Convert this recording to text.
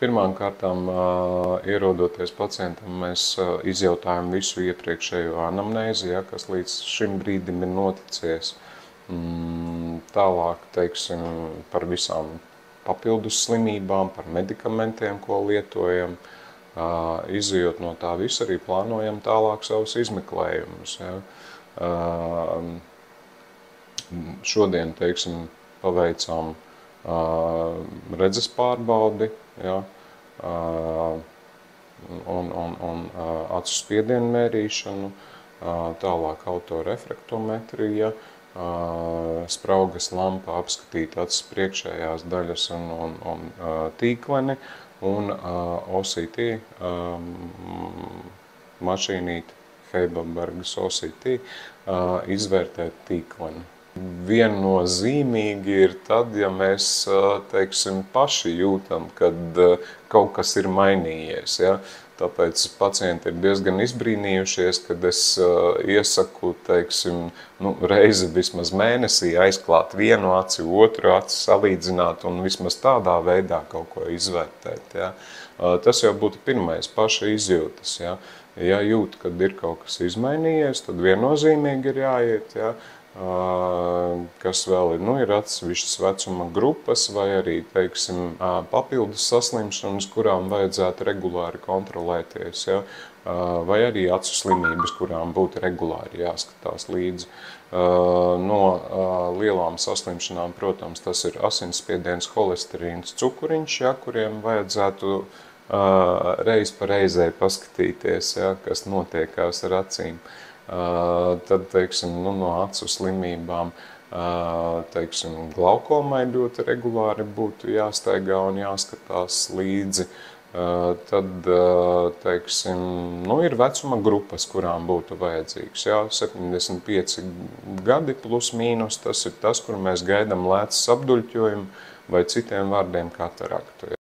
Pirmām kārtām, ierodoties pacientam, mēs izjautājam visu iepriekšējo anamnēzi, ja, kas līdz šim brīdim ir noticies. Tālāk, teiksim, par visām papildus slimībām, par medikamentiem, ko lietojam. Izejot no tā visa, arī plānojam tālāk savus izmeklējumus. Ja. Šodien, teiksim, paveicām redzes pārbaudi, ja, un acu spiedienu mērīšanu, tālāk autorefraktometrija, spraugas lampa apskatīt acis priekšējās daļas un tīkleni, un OCT mašīnīti, Heidelbergas OCT, izvērtēt tīkleni. Viennozīmīgi ir tad, ja mēs, teiksim, paši jūtam, kad kaut kas ir mainījies. Ja? Tāpēc pacienti ir diezgan izbrīnījušies, kad es iesaku, teiksim, reizi vismaz mēnesī aizklāt vienu aci, otru aci, salīdzināt un vismaz tādā veidā kaut ko izvērtēt. Ja? Tas jau būtu pirmais, paša izjūtas. Ja? Ja jūt, kad ir kaut kas izmainījies, tad viennozīmīgi ir jāiet. Ja? Kas vēl ir, ir atsevišķas vecuma grupas vai arī, teiksim, papildus saslimšanas, kurām vajadzētu regulāri kontrolēties, ja? Vai arī acu slimības, kurām būtu regulāri jāskatās līdzi. No lielām saslimšanām, protams, tas ir asinsspiediens, holesterīns, cukuriņš, ja? Kuriem vajadzētu reiz pa reizei paskatīties, ja? Kas notiekās ar acīm. Tad, teiksim, no acu slimībām, teiksim, glaukomai ļoti regulāri būtu jāstaigā un jāskatās līdzi. Tad, teiksim, ir vecuma grupas, kurām būtu vajadzīgs. Jā, 75 gadi plus mīnus, tas ir tas, kur mēs gaidām lēcas apduļķojumu vai citiem vārdiem kataraktu.